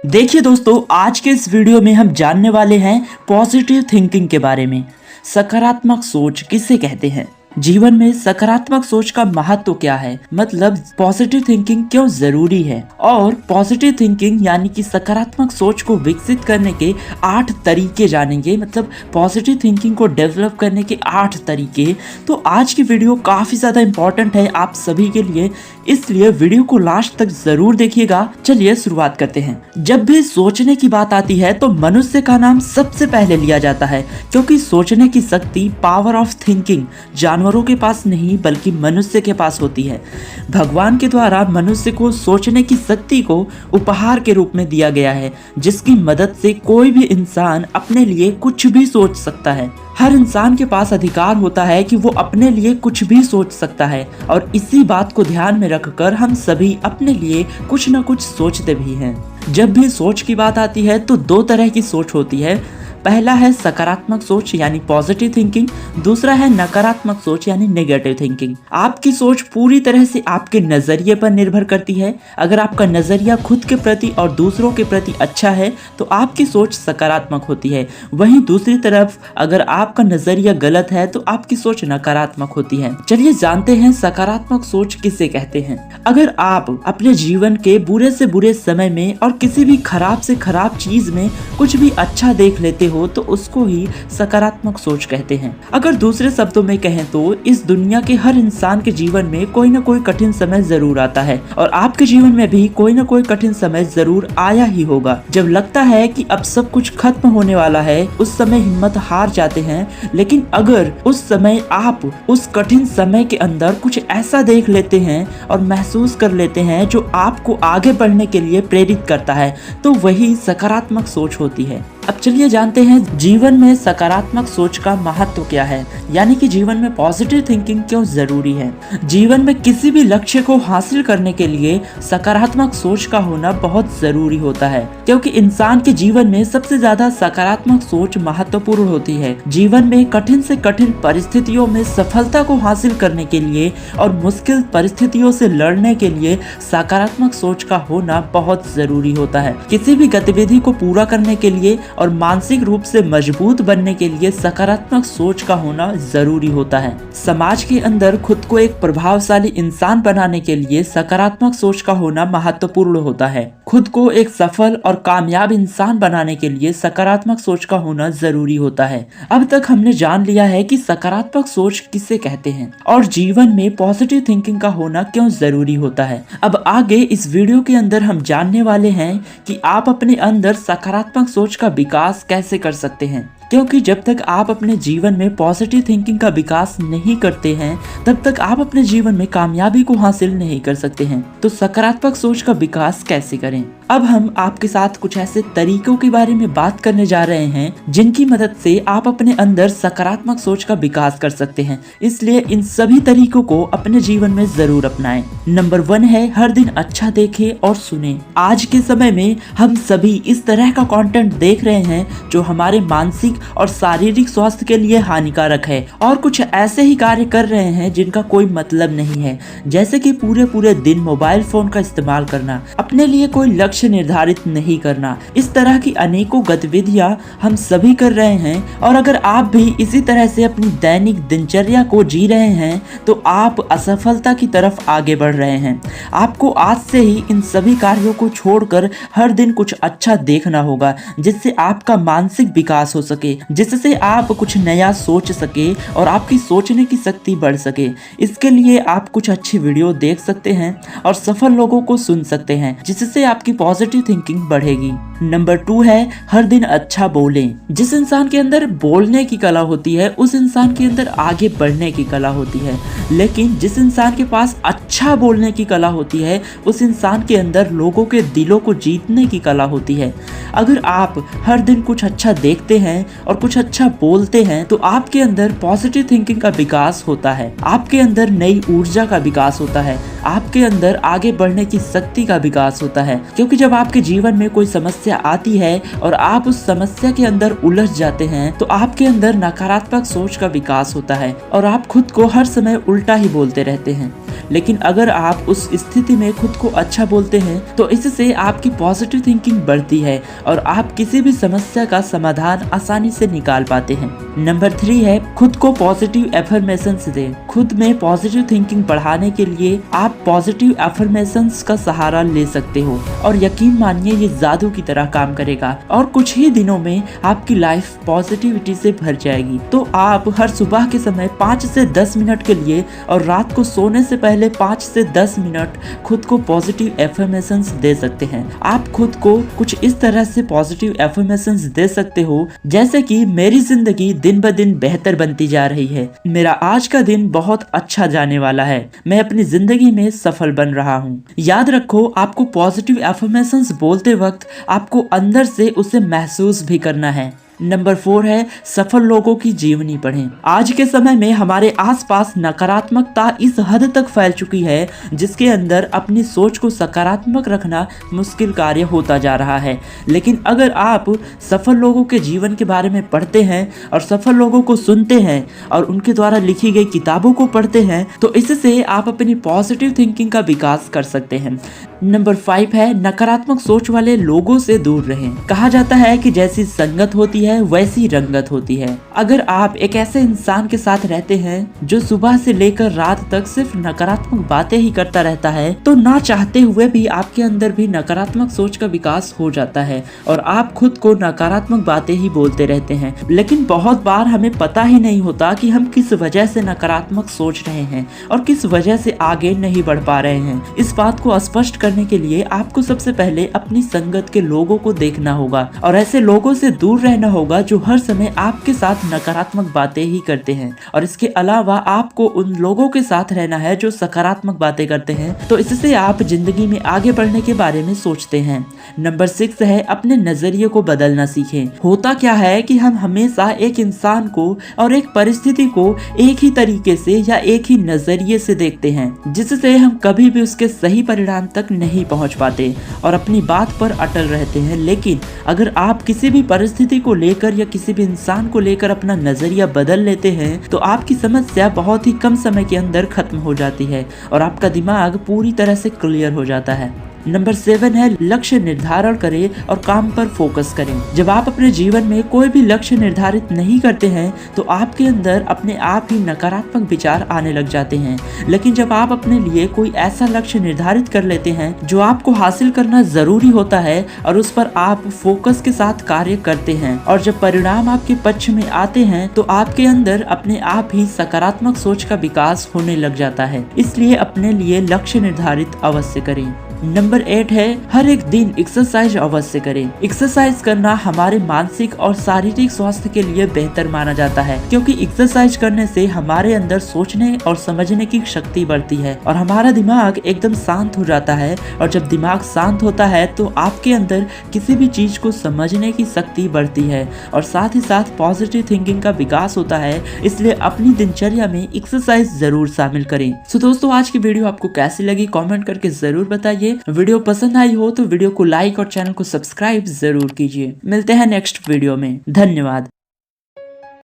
देखिए दोस्तों, आज के इस वीडियो में हम जानने वाले हैं पॉजिटिव थिंकिंग के बारे में। सकारात्मक सोच किसे कहते हैं? जीवन में सकारात्मक सोच का महत्व क्या है, मतलब पॉजिटिव थिंकिंग क्यों जरूरी है, और पॉजिटिव थिंकिंग यानी कि सकारात्मक सोच को विकसित करने के 8 तरीके जानेंगे। मतलब पॉजिटिव थिंकिंग को डेवलप करने के 8 तरीके। तो आज की वीडियो काफी ज्यादा इंपॉर्टेंट है आप सभी के लिए, इसलिए वीडियो को लास्ट तक जरूर देखिएगा। चलिए शुरुआत करते हैं। जब भी सोचने की बात आती है तो मनुष्य का नाम सबसे पहले लिया जाता है, क्योंकि सोचने की शक्ति, पावर ऑफ थिंकिंग, जानवरों के पास नहीं बल्कि मनुष्य के पास होती है। भगवान के द्वारा मनुष्य को सोचने की शक्ति को उपहार के रूप में दिया गया है, जिसकी मदद से कोई भी इंसान अपने लिए कुछ भी सोच सकता है। हर इंसान के पास अधिकार होता है कि वो अपने लिए कुछ भी सोच सकता है, और इसी बात को ध्यान में रखकर हम सभी अपने लिए कुछ न कुछ सोचते भी हैं। जब भी सोच की बात आती है तो 2 तरह की सोच होती है। पहला है सकारात्मक सोच यानी पॉजिटिव थिंकिंग, दूसरा है नकारात्मक सोच यानी नेगेटिव थिंकिंग। आपकी सोच पूरी तरह से आपके नजरिए पर निर्भर करती है। अगर आपका नजरिया खुद के प्रति और दूसरों के प्रति अच्छा है तो आपकी सोच सकारात्मक होती है। वहीं दूसरी तरफ अगर आपका नजरिया गलत है तो आपकी सोच नकारात्मक होती है। चलिए जानते हैं सकारात्मक सोच किसे कहते हैं। अगर आप अपने जीवन के बुरे से बुरे समय में और किसी भी खराब से खराब चीज में कुछ भी अच्छा देख लेते हो तो उसको ही सकारात्मक सोच कहते हैं। अगर दूसरे शब्दों में कहें तो इस दुनिया के हर इंसान के जीवन में कोई ना कोई कठिन समय जरूर आता है, और आपके जीवन में भी कोई ना कोई कठिन समय जरूर आया ही होगा। जब लगता है कि अब सब कुछ खत्म होने वाला है, उस समय हिम्मत हार जाते हैं। लेकिन अगर उस समय आप उस कठिन समय के अंदर कुछ ऐसा देख लेते हैं और महसूस कर लेते हैं जो आपको आगे बढ़ने के लिए प्रेरित करता है, तो वही सकारात्मक सोच होती है। अब चलिए जानते हैं जीवन में सकारात्मक सोच का महत्व क्या है, यानी कि जीवन में पॉजिटिव थिंकिंग क्यों जरूरी है। जीवन में किसी भी लक्ष्य को हासिल करने के लिए सकारात्मक सोच का होना बहुत जरूरी होता है, क्योंकि इंसान के जीवन में सबसे ज्यादा सकारात्मक सोच महत्वपूर्ण होती है। जीवन में कठिन से कठिन परिस्थितियों में सफलता को हासिल करने के लिए और मुश्किल परिस्थितियों से लड़ने के लिए सकारात्मक सोच का होना बहुत जरूरी होता है। किसी भी गतिविधि को पूरा करने के लिए और मानसिक रूप से मजबूत बनने के लिए सकारात्मक सोच का होना जरूरी होता है। समाज के अंदर खुद को एक प्रभावशाली इंसान बनाने के लिए सकारात्मक सोच का होना महत्वपूर्ण होता है। खुद को एक सफल और कामयाब इंसान बनाने के लिए सकारात्मक सोच का होना जरूरी होता है। अब तक हमने जान लिया है कि सकारात्मक सोच किसे कहते हैं और जीवन में पॉजिटिव थिंकिंग का होना क्यों जरूरी होता है। अब आगे इस वीडियो के अंदर हम जानने वाले हैं कि आप अपने अंदर सकारात्मक सोच का विकास कैसे कर सकते हैं, क्योंकि जब तक आप अपने जीवन में पॉजिटिव थिंकिंग का विकास नहीं करते हैं तब तक आप अपने जीवन में कामयाबी को हासिल नहीं कर सकते हैं। तो सकारात्मक सोच का विकास कैसे करें? अब हम आपके साथ कुछ ऐसे तरीकों के बारे में बात करने जा रहे हैं जिनकी मदद से आप अपने अंदर सकारात्मक सोच का विकास कर सकते हैं। इसलिए इन सभी तरीकों को अपने जीवन में जरूर अपनाएं। नंबर 1 है हर दिन अच्छा देखें और सुने। आज के समय में हम सभी इस तरह का कंटेंट देख रहे हैं जो हमारे मानसिक और शारीरिक स्वास्थ्य के लिए हानिकारक है, और कुछ ऐसे ही कार्य कर रहे हैं जिनका कोई मतलब नहीं है, जैसे कि पूरे दिन मोबाइल फोन का इस्तेमाल करना, अपने लिए कोई लक्ष्य निर्धारित नहीं करना। इस तरह की अनेकों गतिविधियां हम सभी कर रहे हैं, और अगर आप भी इसी तरह से अपनी दैनिक दिनचर्या को जी रहे हैं तो आप असफलता की तरफ आगे बढ़ रहे हैं। आपको आज से ही इन सभी कार्यों को छोड़कर हर दिन कुछ अच्छा देखना होगा, जिससे आपका मानसिक विकास हो सके, जिससे आप कुछ नया सोच सके और आपकी सोचने की शक्ति बढ़ सके। इसके लिए आप कुछ अच्छी वीडियो देख सकते हैं और सफल लोगों को सुन सकते हैं, जिससे आपकी पॉजिटिव थिंकिंग बढ़ेगी। नंबर 2 है हर दिन अच्छा बोलें। जिस इंसान के अंदर बोलने की कला होती है उस इंसान के अंदर आगे बढ़ने की कला होती है, लेकिन जिस इंसान के पास अच्छा बोलने की कला होती है उस इंसान के अंदर लोगों के दिलों को जीतने की कला होती है। अगर आप हर दिन कुछ अच्छा देखते हैं और कुछ अच्छा बोलते हैं तो आपके अंदर पॉजिटिव थिंकिंग का विकास होता है, आपके अंदर नई ऊर्जा का विकास होता है, आपके अंदर आगे बढ़ने की शक्ति का विकास होता है, क्योंकि जब आपके जीवन में कोई समस्या आती है और आप उस समस्या के अंदर उलझ जाते हैं तो आपके अंदर नकारात्मक सोच का विकास होता है और आप खुद को हर समय उल्टा ही बोलते रहते हैं। लेकिन अगर आप उस स्थिति में खुद को अच्छा बोलते हैं तो इससे आपकी पॉजिटिव थिंकिंग बढ़ती है और आप किसी भी समस्या का समाधान आसानी से निकाल पाते हैं। नंबर 3 है खुद को पॉजिटिव एफर्मेशंस दें। खुद में पॉजिटिव थिंकिंग बढ़ाने के लिए आप पॉजिटिव एफर्मेशंस का सहारा ले सकते हो और यकीन मानिए ये जादू की तरह काम करेगा और कुछ ही दिनों में आपकी लाइफ पॉजिटिविटी से भर जाएगी। तो आप हर सुबह के समय 5 से 10 मिनट के लिए और रात को सोने से पहले 5 से 10 मिनट खुद को पॉजिटिव एफर्मेशंस दे सकते हैं। आप खुद को कुछ इस तरह से पॉजिटिव एफर्मेशंस दे सकते हो जैसे कि मेरी जिंदगी दिन ब दिन बेहतर बनती जा रही है, मेरा आज का दिन बहुत अच्छा जाने वाला है, मैं अपनी जिंदगी में सफल बन रहा हूँ। याद रखो, आपको पॉजिटिव एफर्मेशंस बोलते वक्त आपको अंदर से उसे महसूस भी करना है। नंबर 4 है सफल लोगों की जीवनी पढ़ें। आज के समय में हमारे आसपास नकारात्मकता इस हद तक फैल चुकी है जिसके अंदर अपनी सोच को सकारात्मक रखना मुश्किल कार्य होता जा रहा है। लेकिन अगर आप सफल लोगों के जीवन के बारे में पढ़ते हैं और सफल लोगों को सुनते हैं और उनके द्वारा लिखी गई किताबों को पढ़ते हैं तो इससे आप अपनी पॉजिटिव थिंकिंग का विकास कर सकते हैं। नंबर 5 है नकारात्मक सोच वाले लोगों से दूर रहें। कहा जाता है कि जैसी संगत होती है वैसी रंगत होती है। अगर आप एक ऐसे इंसान के साथ रहते हैं जो सुबह से लेकर रात तक सिर्फ नकारात्मक बातें ही करता रहता है तो ना चाहते हुए भी आपके अंदर भी नकारात्मक सोच का विकास हो जाता है और आप खुद को नकारात्मक बातें ही बोलते रहते हैं। लेकिन बहुत बार हमें पता ही नहीं होता कि हम किस वजह से नकारात्मक सोच रहे हैं और किस वजह से आगे नहीं बढ़ पा रहे हैं। इस बात को स्पष्ट करने के लिए आपको सबसे पहले अपनी संगत के लोगों को देखना होगा और ऐसे लोगों से दूर रहना होगा जो हर समय आपके साथ नकारात्मक बातें ही करते हैं। और इसके अलावा आपको उन लोगों के साथ रहना है जो सकारात्मक बातें करते हैं, तो इससे आप जिंदगी में आगे बढ़ने के बारे में सोचते हैं। नंबर 6 है अपने नजरिए को बदलना सीखें। होता क्या है कि हम हमेशा एक इंसान को और एक परिस्थिति को एक ही तरीके से या एक ही नजरिए से देखते हैं जिससे हम कभी भी उसके सही परिणाम तक नहीं पहुंच पाते और अपनी बात पर अटल रहते हैं। लेकिन अगर आप किसी भी परिस्थिति को लेकर या किसी भी इंसान को लेकर अपना नजरिया बदल लेते हैं तो आपकी समस्या बहुत ही कम समय के अंदर खत्म हो जाती है और आपका दिमाग पूरी तरह से क्लियर हो जाता है। नंबर 7 है लक्ष्य निर्धारण करें और काम पर फोकस करें। जब आप अपने जीवन में कोई भी लक्ष्य निर्धारित नहीं करते हैं तो आपके अंदर अपने आप ही नकारात्मक विचार आने लग जाते हैं। लेकिन जब आप अपने लिए कोई ऐसा लक्ष्य निर्धारित कर लेते हैं जो आपको हासिल करना जरूरी होता है और उस पर आप फोकस के साथ कार्य करते हैं और जब परिणाम आपके पक्ष में आते हैं तो आपके अंदर अपने आप ही सकारात्मक सोच का विकास होने लग जाता है। इसलिए अपने लिए लक्ष्य निर्धारित अवश्य करें। नंबर 8 है हर एक दिन एक्सरसाइज अवश्य करें। एक्सरसाइज करना हमारे मानसिक और शारीरिक स्वास्थ्य के लिए बेहतर माना जाता है, क्योंकि एक्सरसाइज करने से हमारे अंदर सोचने और समझने की शक्ति बढ़ती है और हमारा दिमाग एकदम शांत हो जाता है। और जब दिमाग शांत होता है तो आपके अंदर किसी भी चीज को समझने की शक्ति बढ़ती है और साथ ही साथ पॉजिटिव थिंकिंग का विकास होता है। इसलिए अपनी दिनचर्या में एक्सरसाइज जरूर शामिल करें। सो दोस्तों, आज की वीडियो आपको कैसी लगी कमेंट करके जरूर बताइए। वीडियो पसंद आई हो तो वीडियो को लाइक और चैनल को सब्सक्राइब जरूर कीजिए। मिलते हैं नेक्स्ट वीडियो में। धन्यवाद।